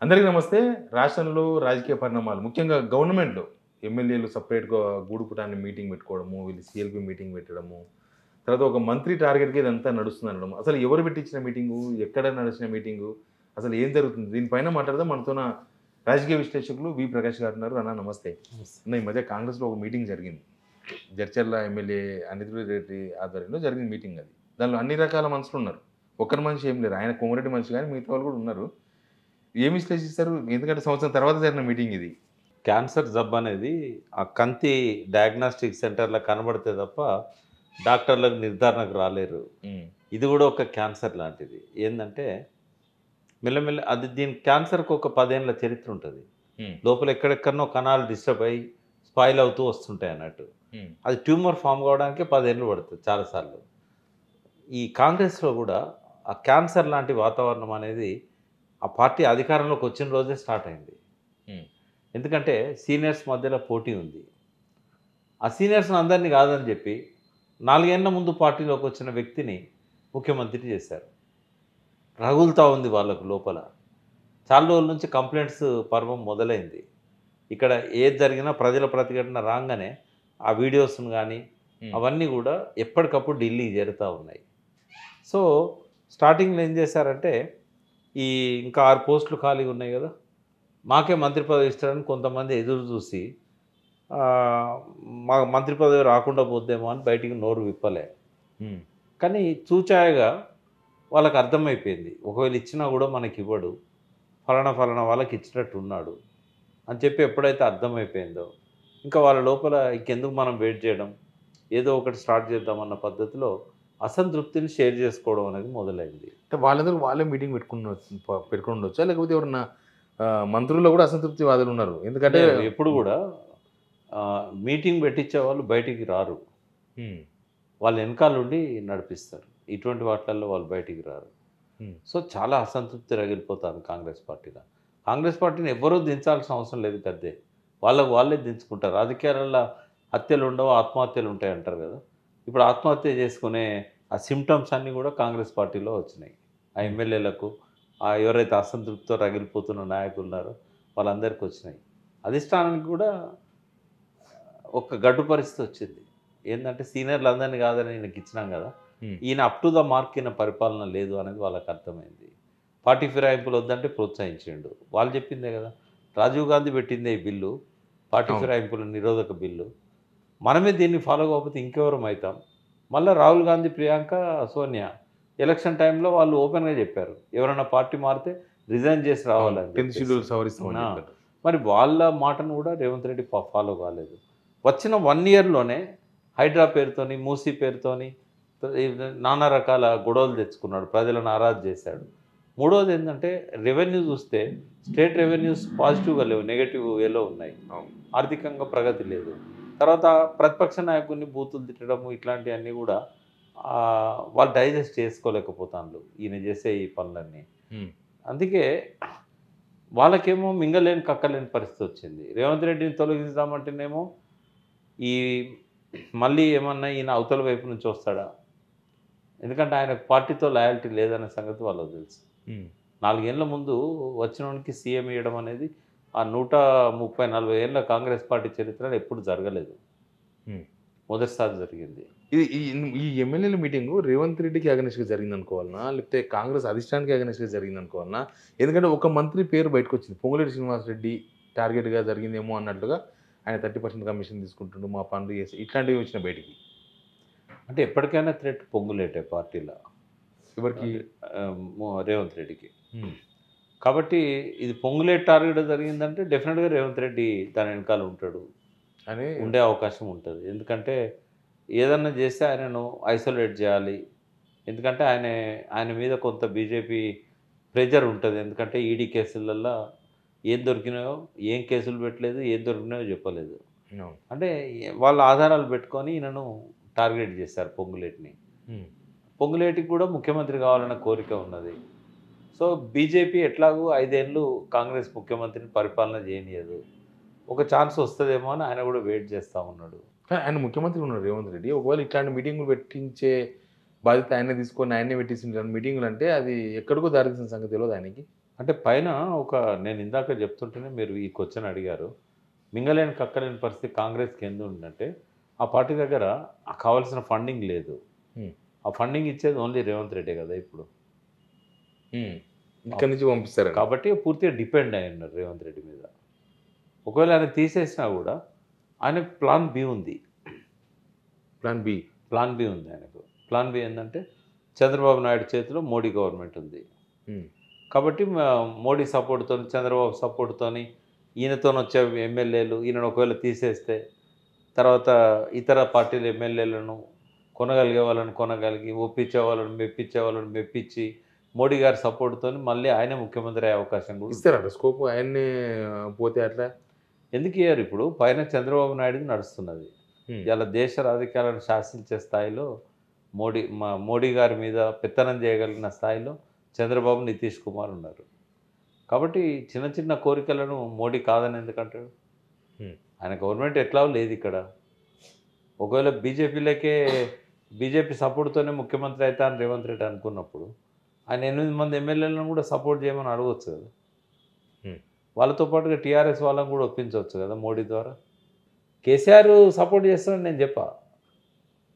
అందరికీ నమస్తే. రాష్ట్రంలో రాజకీయ పరిణామాలు ముఖ్యంగా గవర్నమెంట్‌లో ఎమ్మెల్యేలు సెపరేట్‌గా గూడుపుటాన్ని మీటింగ్ పెట్టుకోవడము, వీళ్ళు సీఎల్‌పీ మీటింగ్ పెట్టడము, తర్వాత ఒక మంత్రి టార్గెట్‌గా ఇదంతా నడుస్తుందనడం. అసలు ఎవరు పెట్టించిన మీటింగు? ఎక్కడ నడిచిన మీటింగు? అసలు ఏం జరుగుతుంది? దీనిపైన మాట్లాడదాం. మనతోన రాజకీయ విశ్లేషకులు ప్రకాష్ గారు ఉన్నారు. అన్న నమస్తే. అన్న ఈ మధ్య కాంగ్రెస్‌లో ఒక మీటింగ్ జరిగింది. జడ్చర్ల ఎమ్మెల్యే అనిరుద్ రెడ్డి ఆధ్వర్యంలో జరిగిన మీటింగ్ అది. దానిలో అన్ని రకాల మనుషులున్నారు. ఒక్కరి మనిషి ఏం లేరు. ఆయన కోమరెడ్డి మనిషి గాని మిగతా వాళ్ళు కూడా ఉన్నారు. ఏం విశ్లేషిస్తారు? ఎందుకంటే సంవత్సరం తర్వాత జరిగిన మీటింగ్ ఇది. క్యాన్సర్ జబ్బనేది ఆ కంతి డయాగ్నాస్టిక్ సెంటర్‌లో కనబడితే తప్ప డాక్టర్లకు నిర్ధారణకు రాలేరు. హ్మ్. ఇది గూడా ఒక క్యాన్సర్ లాంటిది. ఏందంటే మెల్లమెల్ల అది దీని క్యాన్సర్‌కి ఒక 10 ఏళ్ల చరిత్ర ఉంటది. హ్మ్. లోపల ఎక్కడెక్కడనో కణాలు డిస్టర్బ్ అయ్యి స్పాయిల్ అవుతూ వస్తుంటాయి అన్నట్టు. హ్మ్. అది ట్యూమర్ ఫార్మ్ కావడానికే 10 ఏళ్ళు పడుతది చాలా సార్లు. ఈ కాంగ్రెస్‌లో గూడా ఆ క్యాన్సర్ లాంటి వాతావరణం అనేది ఆ పార్టీ అధికారంలోకి వచ్చిన రోజే స్టార్ట్ అయింది. హ్మ్. ఎందుకంటే సీనియర్స్ మధ్యలో పోటీ ఉంది. ఆ సీనియర్స్‌ని అందరిని కాదని చెప్పి 4 ఏళ్ల ముందు పార్టీలోకి వచ్చిన వ్యక్తిని ముఖ్యమంత్రి చేశారు. రగులుతా ఉంది వాళ్ళకు లోపల. చాలా రోజుల నుంచి కంప్లెయింట్స్ పర్వం మొదలైంది. ఇక్కడ ఏది జరిగినా ప్రజల ప్రతిఘటన రాంగానే ఆ వీడియోస్‌ని గానీ, హ్మ్. అవన్నీ గూడా ఎప్పటికప్పుడు ఢిల్లీకి చేరుతా ఉన్నాయి. సో, స్టార్టింగ్‌లో ఏం చేశారంటే, ఈ ఇంకా 6 పోస్టులు ఖాళీగా ఉన్నాయి గదా! మాకే మంత్రి పదవి ఇస్తారని కొంతమంది ఎదురు చూసి ఆహ్, మాకు మంత్రి పదవి రాకుండా పోద్దేమో అని బయటికి నోరు విప్పలే. హ్మ్. కానీ చూచాయగా వాళ్ళకి అర్థమైపోయింది. ఒకవేళ ఇచ్చినా గూడా మనకివ్వడు. ఫలానా, ఫలానా వాళ్ళకి ఇచ్చినట్టున్నాడు అని చెప్పి ఎప్పుడైతే అర్థమైపోయిందో, ఇంకా వాళ్ళ లోపల ఇంకెందుకు మనం వెయిట్ చేయడం, ఏదో ఒకటి స్టార్ట్ చేద్దామన్న పద్ధతిలో అసంతృప్తిని షేర్ చేసుకోవడం అనేది మొదలైంది. అంటే వాళ్ళందరూ వాళ్ళే మీటింగ్ పెట్టుకొని ఉండొచ్చా? లేకపోతే ఎవరన్నా మంత్రుల్లో కూడా అసంతృప్తి వాదులున్నారు. ఎందుకంటే లేరు ఎప్పుడు గూడా మీటింగ్ పెట్టించేవాళ్ళు బయటికి రారు. హ్మ్. వాళ్ళ ఎనకాలుండి నడిపిస్తారు. ఇటువంటి వాటిలల్లో వాళ్ళు బయటికి రారు. హ్మ్. సో, చాలా అసంతృప్తి రగిలిపోతాంది కాంగ్రెస్ పార్టీలో. కాంగ్రెస్ పార్టీని ఎవ్వరూ దించాల్సిన అవసరం లేదు గద్దె. వాళ్ళకి వాళ్ళే దించుకుంటారు. రాజకీయాలల్ల హత్యలుండవు, ఆత్మహత్యలుంటాయి అంటారు గదా! ఇప్పుడు ఆత్మహత్య చేసుకునే ఆ సింప్టమ్స్ అన్నీ గూడా కాంగ్రెస్ పార్టీలో వచ్చినాయి. ఆ హ్మ్. ఎమ్మెల్యేలకు, ఎవరైతే అసంతృప్తితో రగిలిపోతున్న నాయకులున్నారో వాళ్ళందరికొచ్చినాయి. అధిష్టానానికి గూడా ఒక గడ్డు పరిస్థితొచ్చింది. ఏందంటే సీనియర్‌లందరిని కాదని ఈయనకిచ్చినాం గదా! హ్మ్. ఈయన అప్ టు ద మార్క్ ఈయన పరిపాలన లేదు అనేది వాళ్ళకర్థమైంది. పార్టీ ఫిరాయింపులు వద్దంటే ప్రోత్సహించిండు. వాళ్ళు చెప్పిందే గదా! రాజీవ్ గాంధీ పెట్టిందే ఈ బిల్లు. పార్టీ అవును. ఫిరాయింపుల నిరోధక బిల్లు. మనమే దీన్ని ఫాలో కాకపోతే ఇంకెవరం అయితాం? మళ్ళా రాహుల్ గాంధీ, ప్రియాంక, సోనియా ఎలక్షన్ టైమ్‌లో వాళ్ళు ఓపెన్‌గా చెప్పారు. ఎవరైనా పార్టీ మారితే రిజైన్ చేసి అవును. రావాలని 10థ్ చెప్పేసి. షెడ్యూల్ సవరిస్తామని ఆ! చెప్పారు. మరి వాళ్ళ మాటను కూడా రేవంత్ రెడ్డి ఫాలో కాలేదు. వచ్చిన 1 ఇయర్‌లోనే హైడ్రా పేరుతోని, మూసీ పేరుతోని నానా రకాల గొడవలు తెచ్చుకున్నాడు. ప్రజలను నారాజు చేశాడు. మూడోదేంటంటే రెవెన్యూ చూస్తే స్టేట్ రెవెన్యూస్ పాజిటివ్‌గా లేవు. నెగెటివ్ వేలో ఉన్నాయి. అవును. ఆర్థికంగా ప్రగతి లేదు. తర్వాత ప్రతిపక్ష నాయకుడిని బూతులు తిట్టడము ఇట్లాంటియన్నీ గూడా వాళ్ళు డైజెస్ట్ చేసుకోలేకపోతాండ్రు. ఈయన చేసే ఈ పనులన్నీ. హ్మ్. అందుకే వాళ్ళకేమో మింగలేని, కక్కలేని పరిస్థితొచ్చింది. రేవంత్ రెడ్డిని తొలగిద్దామంటేనేమో ఈ మళ్ళీ ఏమన్నా ఈయన అవతల వైపు నుంచి వస్తాడా? ఎందుకంటే ఆయనకు పార్టీతో లాయల్టీ లేదనే సంగతి వాళ్ళకి తెలుసు. హ్మ్. 4 ఏళ్ల ముందు వచ్చినోనికి సీఎం ఇయ్యడం అనేది ఆ 130, 40 ఏళ్ల కాంగ్రెస్ పార్టీ చరిత్రలో ఎప్పుడు జరగలేదు. హ్మ్. మొదటిసారి జరిగింది. ఇది ఈ ఎమ్మెల్యేల మీటింగు రేవంత్ రెడ్డికి అగైనెస్ట్‌గా జరిగిందనుకోవాలనా? లేకపోతే కాంగ్రెస్ అధిష్టానానికి అగైనెస్ట్‌గా జరిగిందనుకోవాలనా? ఎందుకంటే ఒక మంత్రి పేరు బయటకొచ్చింది. పొంగులేటి శ్రీనివాసరెడ్డి టార్గెట్‌గా జరిగిందేమో అన్నట్లుగా ఆయన 30% కమిషన్ తీసుకుంటుండు. మా పనులు చేసి ఇట్లాంటివి వచ్చినాయి బయటికి. అంటే ఎప్పటికైనా థ్రెట్ పొంగులేటే పార్టీలో. ఎవరికీ అంటే రేవంత్ రెడ్డికి. హ్మ్. కాబట్టి ఇది పొంగులేటి టార్గెట్ జరిగిందంటే డెఫినిట్‌గా రేవంత్ రెడ్డి దాని వెనకాల ఉంటాడు. అని ఉండే అవకాశం ఉంటది. ఎందుకంటే ఏదన్నా చేస్తే ఆయనను ఐసోలేట్ చేయాలి. ఎందుకంటే ఆయన మీద కొంత బీజేపీ ప్రెషర్ ఉంటది. ఎందుకంటే ఈడీ కేసులల్లా ఏం దొరికినాయో, ఏం కేసులు పెట్టలేదు, ఏం దొరికినాయో చెప్పలేదు. అవును. అంటే వాళ్ళ ఆధారాలు పెట్టుకొని ఈయనను టార్గెట్ చేశారు పొంగులేటిని. హ్మ్. పొంగులేటికి కూడా ముఖ్యమంత్రి కావాలన్న కోరిక ఉన్నది. సో, బీజేపీ ఎట్లాగో 5 ఏళ్ళు కాంగ్రెస్ ముఖ్యమంత్రిని పరిపాలన చేయనీయదు. ఒక ఛాన్స్ వస్తదేమో అని ఆయన కూడా వెయిట్ చేస్తా ఉన్నాడు. కానీ ఆయన ముఖ్యమంత్రి ఉన్నారు రేవంత్ రెడ్డి. ఒకవేళ ఇట్లాంటి మీటింగులు పెట్టించే బాధ్యత ఆయనే తీసుకొని ఆయన్నే పెట్టించిన మీటింగులంటే అది ఎక్కడికో దారితీసిన సంగతి తెలవదా ఆయనకి? అంటే పైన ఒక నేను ఇందాక చెప్తుంటేనే మీరు ఈ క్వశ్చన్ అడిగారు. మింగలేని కక్కలేని పరిస్థితి కాంగ్రెస్‌కి ఎందుకు ఉందంటే, ఆ పార్టీ దగ్గర కావాల్సిన ఫండింగ్ లేదు. హ్మ్. ఆ ఫండింగ్ ఇచ్చేది ఓన్లీ రేవంత్ రెడ్డే కదా ఇప్పుడు. ఇక్కడి నుంచి పంపిస్తారు కాబట్టి పూర్తిగా డిపెండ్ అయి ఉన్నారు రేవంత్ రెడ్డి మీద. ఒకవేళ ఆయన తీసేసినా కూడా ఆయనకు ప్లాన్ బి ఉంది. Plan B. ప్లాన్ బి ఉంది ఆయనకు. ప్లాన్ బి ఏందంటే చంద్రబాబు నాయుడు చేతిలో మోడీ గవర్నమెంట్ ఉంది. కాబట్టి మోడీ సపోర్ట్‌తోని, చంద్రబాబు సపోర్ట్‌తోని ఈయనతోనొచ్చే ఎమ్మెల్యేలు ఈయనను ఒకవేళ తీసేస్తే, తర్వాత ఇతర పార్టీల ఎమ్మెల్యేలను కొనగలిగే వాళ్ళని కొనగలిగి, ఒప్పించే వాళ్ళని మెప్పించే వాళ్ళని మెప్పించి, మోడీ గారి సపోర్ట్‌తోని మళ్ళీ ఆయనే ముఖ్యమంత్రి అయ్యే అవకాశం కూడా ఉంది. ఇస్తారట స్కోప్ ఆయన్ని పోతే అట్లా. ఎందుకు ఇయ్యరు? ఇప్పుడు పైన చంద్రబాబు నాయుడుది నడుస్తున్నది. ఇవాళ దేశ రాజకీయాలను శాసించే స్థాయిలో మోడీ గారి మీద పెత్తనం చేయగలిగిన స్థాయిలో చంద్రబాబు, నితీష్ కుమార్ ఉన్నారు. కాబట్టి చిన్న చిన్న కోరికలను మోడీ కాదని ఎందుకంటాడు? ఆయన గవర్నమెంట్ ఎట్లా లేదు ఇక్కడ. ఒకవేళ బీజేపీ సపోర్ట్తోనే ముఖ్యమంత్రి అవుతా అని రేవంత్ రెడ్డి అనుకున్నప్పుడు ఆయన 8 మంది ఎమ్మెల్యేలను కూడా సపోర్ట్ చేయమని అడగవచ్చు కదా. వాళ్ళతో పాటుగా టీఆర్ఎస్ వాళ్ళని కూడా ఒప్పించవచ్చు కదా మోడీ ద్వారా. కేసీఆర్ సపోర్ట్ చేస్తానని నేను చెప్పా.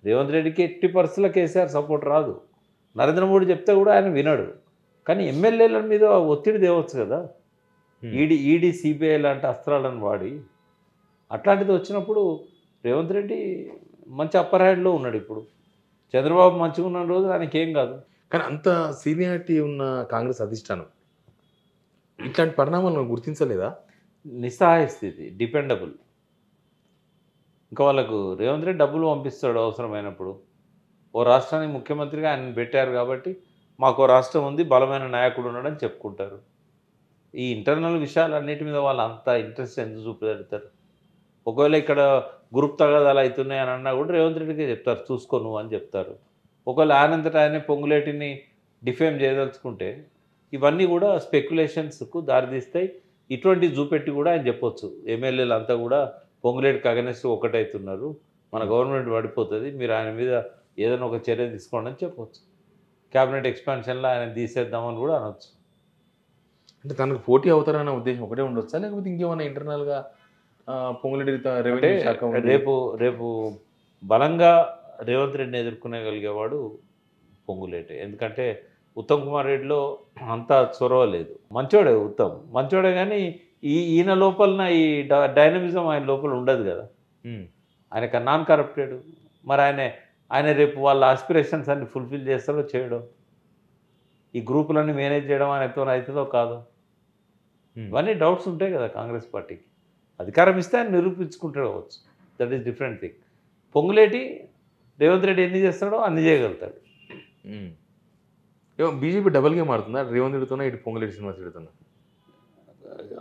రేవంత్ రెడ్డికి ఎట్టి పరిస్థితుల్లో కేసీఆర్ సపోర్ట్ రాదు. నరేంద్ర మోడీ చెప్తే కూడా ఆయన వినడు. కానీ ఎమ్మెల్యేల మీద ఒత్తిడి తేవచ్చు కదా. ఈడీ సిబిఐ లాంటి అస్త్రాలను వాడి అట్లాంటిది వచ్చినప్పుడు రేవంత్ రెడ్డి మంచి అప్పర్ హ్యాండ్లో ఉన్నాడు ఇప్పుడు. చంద్రబాబు మంచిగా ఉన్న రోజు ఆయనకి ఏం కాదు. కానీ అంత సీనియారిటీ ఉన్న కాంగ్రెస్ అధిష్టానం ఇట్లాంటి పరిణామాలను గుర్తించలేదా? నిస్సహాయ స్థితి, డిపెండబుల్. ఇంకా వాళ్ళకు రేవంత్ రెడ్డి డబ్బులు పంపిస్తాడు అవసరమైనప్పుడు. ఓ రాష్ట్రానికి ముఖ్యమంత్రిగా ఆయన పెట్టారు కాబట్టి మాకు రాష్ట్రం ఉంది, బలమైన నాయకుడు ఉన్నాడని చెప్పుకుంటారు. ఈ ఇంటర్నల్ విషయాలన్నిటి మీద వాళ్ళు అంత ఇంట్రెస్ట్ ఎందుకు చూపెడతారు? ఒకవేళ ఇక్కడ గ్రూప్ తగాదాలు అవుతున్నాయి అని అన్నా కూడా రేవంత్ రెడ్డికే చెప్తారు, చూసుకో నువ్వు అని చెప్తారు. ఒకవేళ ఆయనంతటా ఆయనే పొంగులేటిని డిఫేమ్ చేయదలుచుకుంటే ఇవన్నీ కూడా స్పెక్యులేషన్స్కు దారితీస్తాయి. ఇటువంటి చూపెట్టి కూడా ఆయన చెప్పొచ్చు, ఎమ్మెల్యేలు అంతా కూడా పొంగులేటికి అగెనెస్ట్ ఒకటవుతున్నారు, మన గవర్నమెంట్ పడిపోతుంది, మీరు ఆయన మీద ఏదైనా ఒక చర్య తీసుకోండి అని చెప్పవచ్చు. క్యాబినెట్ ఎక్స్పాన్షన్లో ఆయన తీసేద్దామని కూడా అనొచ్చు. అంటే తనకు పోటీ అవుతారన్న ఉద్దేశం ఒకటే ఉండొచ్చా, లేకపోతే ఇంకేమైనా ఇంటర్నల్గా పొంగులేటి రెవెన్యూ శాఖ ఉంది? రేపు బలంగా రేవంత్ రెడ్డిని ఎదుర్కొనేగలిగేవాడు పొంగులేటే. ఎందుకంటే ఉత్తమ్ కుమార్ రెడ్డిలో అంత చొరవ లేదు. మంచోడే ఉత్తమ్, మంచోడే, కానీ ఈయన లోపలన ఈ డైనమిజం ఆయన లోపల ఉండదు కదా. ఆయనకు నాన్ కరప్టెడ్. మరి ఆయన రేపు వాళ్ళ ఆస్పిరేషన్స్ అన్ని ఫుల్ఫిల్ చేస్తాడో చేయడం, ఈ గ్రూపులన్నీ మేనేజ్ చేయడం ఆయనతో అవుతుందో కాదో, ఇవన్నీ డౌట్స్ ఉంటాయి కదా కాంగ్రెస్ పార్టీకి. అధికారం ఇస్తే ఆయన నిరూపించుకుంటాడు అవ్వచ్చు, that is different thing. Ponguleti Revanth Reddy ఎన్ని చేస్తాడో అన్ని చేయగలుగుతాడు. బీజేపీ డబుల్గా మారుతుందా రేవంత్ రెడ్డితోనే, ఇటు పొంగులేటి శ్రీనివాస్ రెడ్డితోనే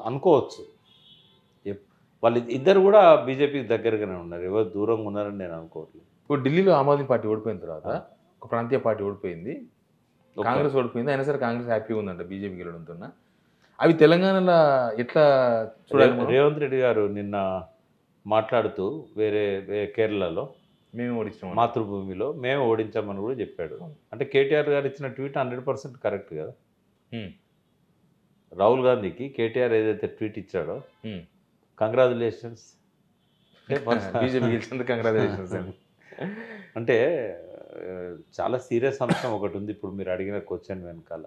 అనుకోవచ్చు. వాళ్ళు ఇద్దరు కూడా బీజేపీకి దగ్గరగానే ఉన్నారు, ఎవరు దూరంగా ఉన్నారని నేను అనుకోవట్లేదు. ఇప్పుడు ఢిల్లీలో ఆమ్ ఆద్మీ పార్టీ ఓడిపోయిన తర్వాత ఒక ప్రాంతీయ పార్టీ ఓడిపోయింది, కాంగ్రెస్ ఓడిపోయింది. అయినా సరే కాంగ్రెస్ హ్యాపీగా ఉందంట బీజేపీకి వెళ్ళడంతో. అవి తెలంగాణలో ఎట్లా చూడాలి? రేవంత్ రెడ్డి గారు నిన్న మాట్లాడుతూ వేరే కేరళలో మేము ఓడించాం, మాతృభూమిలో మేము ఓడించామని కూడా చెప్పాడు. అంటే కేటీఆర్ గారు ఇచ్చిన ట్వీట్ 100% కరెక్ట్ కదా. రాహుల్ గాంధీకి కేటీఆర్ ఏదైతే ట్వీట్ ఇచ్చాడో కంగ్రాచులేషన్స్, బీజేపీ గెలిచినందుకు కంగ్రాచులేషన్స్ అంటే చాలా సీరియస్ అంశం ఒకటి ఉంది ఇప్పుడు మీరు అడిగిన క్వశ్చన్ వెనకాల.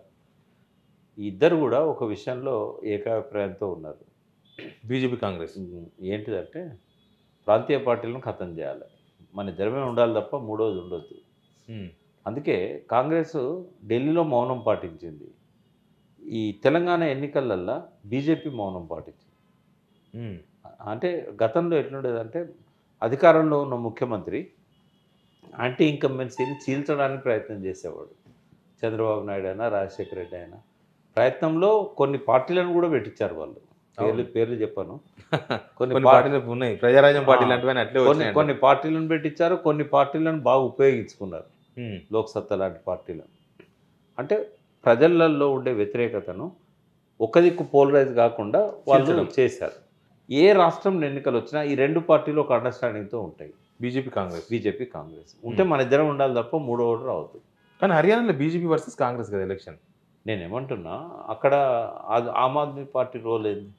ఈ ఇద్దరు కూడా ఒక విషయంలో ఏకాభిప్రాయంతో ఉన్నారు, బీజేపీ కాంగ్రెస్. ఏంటిదంటే ప్రాంతీయ పార్టీలను ఖతం చేయాలి, మన ఇద్దరమే ఉండాలి తప్ప మూడోది ఉండొద్దు. అందుకే కాంగ్రెస్ ఢిల్లీలో మౌనం పాటించింది. ఈ తెలంగాణ ఎన్నికలల్లో బీజేపీ మౌనం పాటించింది. అంటే గతంలో ఎట్లుండేదంటే అధికారంలో ఉన్న ముఖ్యమంత్రి యాంటీ ఇన్కంబెన్సీని చీల్చడానికి ప్రయత్నం చేసేవాడు. చంద్రబాబు నాయుడు అయినా రాజశేఖర రెడ్డి అయినా ప్రయత్నంలో కొన్ని పార్టీలను కూడా పెట్టించారు వాళ్ళు. పేర్లు చెప్పాను, కొన్ని పార్టీలు ఉన్నాయి, ప్రజారాజ్యం పార్టీ లాంటివి అట్లే కొన్ని పార్టీలను పెట్టించారు, కొన్ని పార్టీలను బాగా ఉపయోగించుకున్నారు, లోక్సత్తా లాంటి పార్టీలను. అంటే ప్రజలలో ఉండే వ్యతిరేకతను ఒక దిక్కు పోలరైజ్ కాకుండా వాళ్ళు చేశారు. ఏ రాష్ట్రం ఎన్నికలు వచ్చినా ఈ రెండు పార్టీలు ఒక అండర్స్టాండింగ్తో ఉంటాయి, బీజేపీ కాంగ్రెస్ ఉంటే మన ఇద్దరం ఉండాలి తప్ప మూడో ఓటు రావద్దు. కానీ హర్యానాలో బీజేపీ వర్సెస్ కాంగ్రెస్ కదా ఎలక్షన్. నేనేమంటున్నా అక్కడ ఆమ్ ఆద్మీ పార్టీ రోల్ ఏంది?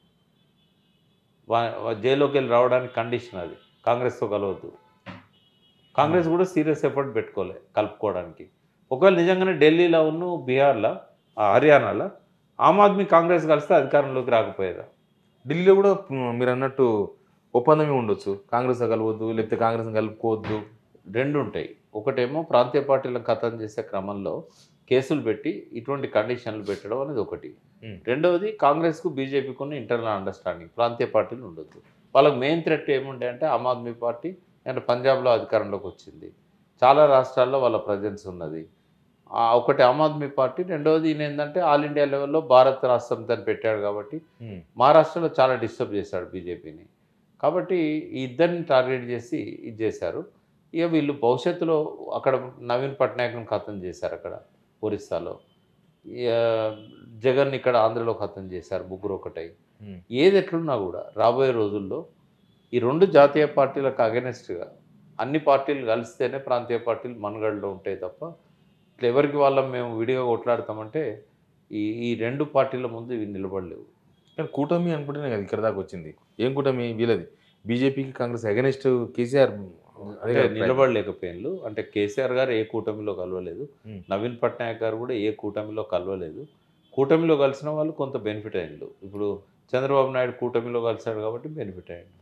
జైల్లోకి వెళ్ళి రావడానికి కండిషన్ అది, కాంగ్రెస్తో కలవద్దు. కాంగ్రెస్ కూడా సీరియస్ ఎఫర్ట్ పెట్టుకోలే కలుపుకోవడానికి. ఒకవేళ నిజంగానే ఢిల్లీలో ఉన్న బీహార్లో హర్యానాలో ఆమ్ ఆద్మీ కాంగ్రెస్ కలిస్తే అధికారంలోకి రాకపోయేదా? ఢిల్లీలో కూడా మీరు అన్నట్టు ఒప్పందమే ఉండొచ్చు, కాంగ్రెస్ కలవద్దు లేకపోతే కాంగ్రెస్ కలుపుకోవద్దు. రెండు ఉంటాయి. ఒకటేమో ప్రాంతీయ పార్టీలను ఖతం చేసే క్రమంలో కేసులు పెట్టి ఇటువంటి కండిషన్లు పెట్టడం అనేది ఒకటి. రెండవది కాంగ్రెస్కు బీజేపీకి ఉన్న ఇంటర్నల్ అండర్స్టాండింగ్, ప్రాంతీయ పార్టీలు ఉండొద్దు. వాళ్ళకి మెయిన్ థ్రెట్ ఏముండే అంటే ఆమ్ ఆద్మీ పార్టీ అంటే పంజాబ్లో అధికారంలోకి వచ్చింది, చాలా రాష్ట్రాల్లో వాళ్ళ ప్రజెన్స్ ఉన్నది. ఒకటి ఆమ్ ఆద్మీ పార్టీ, రెండవది ఈయన ఏంటంటే ఆల్ ఇండియా లెవెల్లో భారత్ రాష్ట్రం తను పెట్టాడు కాబట్టి మహారాష్ట్రలో చాలా డిస్టర్బ్ చేశాడు బీజేపీని. కాబట్టి ఈ ఇద్దరిని టార్గెట్ చేసి ఇది చేశారు. ఇక వీళ్ళు భవిష్యత్తులో అక్కడ నవీన్ పట్నాయక్ను ఖతం చేశారు అక్కడ ఒరిస్సాలో, జగన్ ఇక్కడ ఆంధ్రలో ఖతం చేశారు, ముగ్గురు ఒకటై. ఏది ఎట్లున్నా కూడా రాబోయే రోజుల్లో ఈ రెండు జాతీయ పార్టీలకు అగెనెస్ట్గా అన్ని పార్టీలు కలిస్తేనే ప్రాంతీయ పార్టీలు మనుగడలో ఉంటాయి తప్ప ఇట్లా ఎవరికి వాళ్ళం మేము విడిగా కొట్లాడతామంటే ఈ రెండు పార్టీల ముందు ఇవి నిలబడలేవు. కానీ కూటమి అనుకుంటేనే కదా ఇక్కడ దాకా వచ్చింది. ఏం కూటమి వీళ్ళది? బీజేపీకి కాంగ్రెస్ అగెనెస్ట్ కేసీఆర్ అంటే నిలబడలేకపోయినారు. అంటే కేసీఆర్ గారు ఏ కూటమిలో కలవలేదు, నవీన్ పట్నాయక్ గారు కూడా ఏ కూటమిలో కలవలేదు. కూటమిలో కలిసిన వాళ్ళు కొంత బెనిఫిట్ అయ్యిండు. ఇప్పుడు చంద్రబాబు నాయుడు కూటమిలో కలిశాడు కాబట్టి బెనిఫిట్ అయ్యిండు.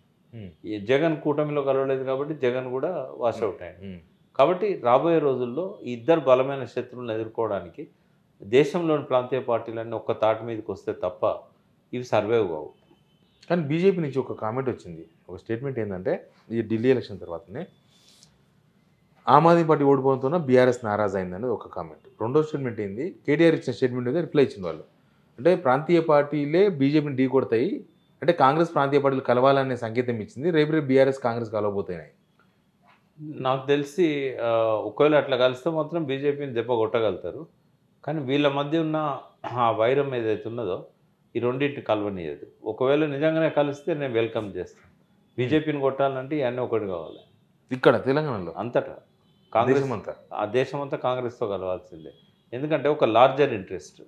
ఈ జగన్ కూటమిలో కలవలేదు కాబట్టి జగన్ కూడా వాషౌట్ అయ్యిండు. కాబట్టి రాబోయే రోజుల్లో ఈ ఇద్దరు బలమైన శత్రువులను ఎదుర్కోవడానికి దేశంలోని ప్రాంతీయ పార్టీలన్నీ ఒక్క తాటి మీదకి వస్తే తప్ప ఇవి సర్వైవ్ కావు. కానీ బీజేపీ నుంచి ఒక కామెంట్ వచ్చింది, ఒక స్టేట్మెంట్ ఏంటంటే ఈ ఢిల్లీ ఎలక్షన్ తర్వాతనే ఆమ్ ఆద్మీ పార్టీ ఓడిపోతున్న బీఆర్ఎస్ నారాజ్ అయిందనేది ఒక కామెంట్. రెండో స్టేట్మెంట్ ఏంది, కేటీఆర్ ఇచ్చిన స్టేట్మెంట్ మీద రిప్లై ఇచ్చిన వాళ్ళు అంటే ప్రాంతీయ పార్టీలే బీజేపీని ఢీ కొడతాయి అంటే కాంగ్రెస్ ప్రాంతీయ పార్టీలు కలవాలనే సంకేతం ఇచ్చింది, రేపు బీఆర్ఎస్ కాంగ్రెస్ కలవబోతున్నాయి. నాకు తెలిసి ఒకవేళ అట్లా కలిస్తే మాత్రం బీజేపీని దెబ్బ కొట్టగలుగుతారు. కానీ వీళ్ళ మధ్య ఉన్న ఆ వైరం ఏదైతే ఉన్నదో ఈ రెండింటిని కలవనియదు. ఒకవేళ నిజంగానే కలిస్తే నేను వెల్కమ్ చేస్తాను. బీజేపీని కొట్టాలంటే ఇవన్నీ ఒకటి కావాలి. ఇక్కడ తెలంగాణలో అంతటా కాంగ్రెస్ అంతా ఆ దేశమంతా కాంగ్రెస్తో కలవాల్సిందే. ఎందుకంటే ఒక లార్జర్ ఇంట్రెస్ట్,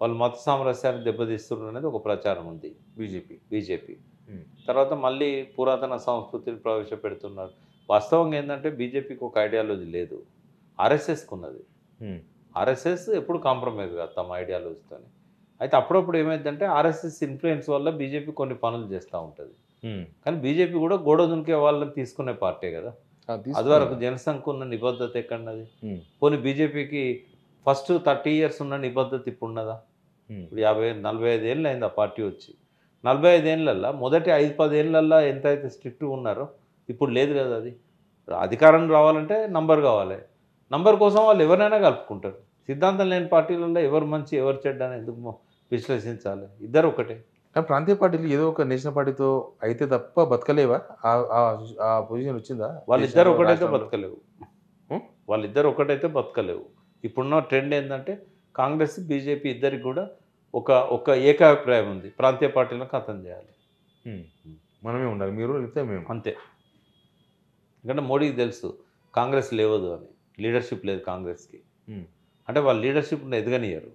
వాళ్ళు మత సామరస్యాన్ని దెబ్బతీస్తున్నారు అనేది ఒక ప్రచారం ఉంది బీజేపీ. తర్వాత మళ్ళీ పురాతన సంస్కృతిని ప్రవేశపెడుతున్నారు. వాస్తవంగా ఏంటంటే బీజేపీకి ఒక ఐడియాలజీ లేదు, ఆర్ఎస్ఎస్కి ఉన్నది. ఆర్ఎస్ఎస్ ఎప్పుడు కాంప్రమైజ్ కాదు తమ ఐడియాలజీతో. అయితే అప్పుడప్పుడు ఏమైందంటే ఆర్ఎస్ఎస్ ఇన్ఫ్లుయెన్స్ వల్ల బీజేపీ కొన్ని పనులు చేస్తూ ఉంటుంది. కానీ బీజేపీ కూడా గోడ దునికే వాళ్ళని తీసుకునే పార్టీ కదా. అది వరకు జనసంఖ్య ఉన్న నిబద్ధత ఎక్కడన్నది? పోనీ బీజేపీకి ఫస్ట్ 30 years ఉన్న నిబద్ధత ఇప్పుడు ఉన్నదా? ఇప్పుడు 45 ఏళ్ళు అయింది ఆ పార్టీ వచ్చి. 45 ఏళ్ళల్లో మొదటి 5-10 ఏళ్ళల్లో ఎంత అయితే స్ట్రిక్ట్గా ఉన్నారో ఇప్పుడు లేదు కదా. అది అధికారం రావాలంటే నంబర్ కావాలి, నంబర్ కోసం వాళ్ళు ఎవరైనా కలుపుకుంటారు. సిద్ధాంతం లేని పార్టీలలో ఎవరు మంచి ఎవరు చెడ్డ అని ఎందుకు విశ్లేషించాలి? ఇద్దరు ఒకటే. కానీ ప్రాంతీయ పార్టీలు ఏదో ఒక నేషనల్ పార్టీతో అయితే తప్ప బతకలేవా? ఆ పొజిషన్ వచ్చిందా? వాళ్ళిద్దరు ఒకటైతే బతకలేవు. వాళ్ళిద్దరు ఒకటైతే బతకలేవు. ఇప్పుడున్న ట్రెండ్ ఏంటంటే కాంగ్రెస్ బీజేపీ ఇద్దరికి కూడా ఒక ఏకాభిప్రాయం ఉంది, ప్రాంతీయ పార్టీలను ఖతం చేయాలి, మనమే ఉండాలి, మీరు లేకపోతే మేము, అంతే. ఎందుకంటే మోడీకి తెలుసు కాంగ్రెస్ లేవదు అని, లీడర్షిప్ లేదు కాంగ్రెస్కి. అంటే వాళ్ళు లీడర్షిప్ను ఎదగనియరు,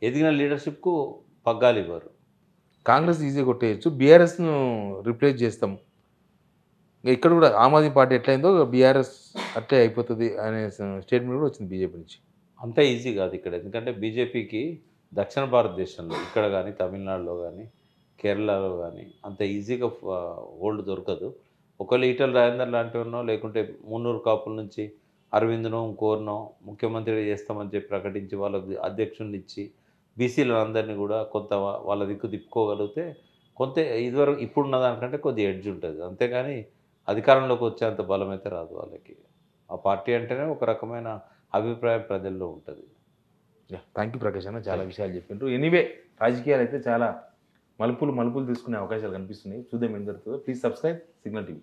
ఎదిగిన లీడర్షిప్కు పగ్గాలు ఇవ్వరు. కాంగ్రెస్ ఈజీగా కొట్టేయచ్చు, బీఆర్ఎస్ను రిప్లేస్ చేస్తాం. ఇక్కడ కూడా ఆమ్ ఆద్మీ పార్టీ ఎట్లయిందో బీఆర్ఎస్ అట్లే అయిపోతుంది అనే స్టేట్మెంట్ కూడా వచ్చింది బీజేపీ నుంచి. అంత ఈజీ కాదు ఇక్కడ. ఎందుకంటే బీజేపీకి దక్షిణ భారతదేశంలో ఇక్కడ కానీ తమిళనాడులో కానీ కేరళలో కానీ అంత ఈజీగా హోల్డ్ దొరకదు. ఒకవేళ ఈటల రాజేందర్ లాంటి ఉన్నో లేకుంటే మున్నూరు కాపుల నుంచి అరవింద్నో ఇంకోరినో ముఖ్యమంత్రిగా చేస్తామని చెప్పి ప్రకటించి వాళ్ళకి అధ్యక్షుడిని ఇచ్చి బీసీలను అందరినీ కూడా కొంత వాళ్ళ దిక్కు తిప్పుకోగలిగితే కొంత ఇదివరకు ఇప్పుడున్న దానికంటే కొద్దిగా ఎడ్జ్ ఉంటుంది. అంతేగాని అధికారంలోకి వచ్చేంత బలం అయితే రాదు వాళ్ళకి. ఆ పార్టీ అంటేనే ఒక రకమైన అభిప్రాయం ప్రజల్లో ఉంటుంది. థ్యాంక్ యూ ప్రకాష్ అన్న, చాలా విషయాలు చెప్పిండ్రు. ఎనీవే రాజకీయాలు అయితే చాలా మలుపులు తీసుకునే అవకాశాలు కనిపిస్తున్నాయి. చూద్దాం ఏం జరుగుతుందో. Please subscribe signal TV.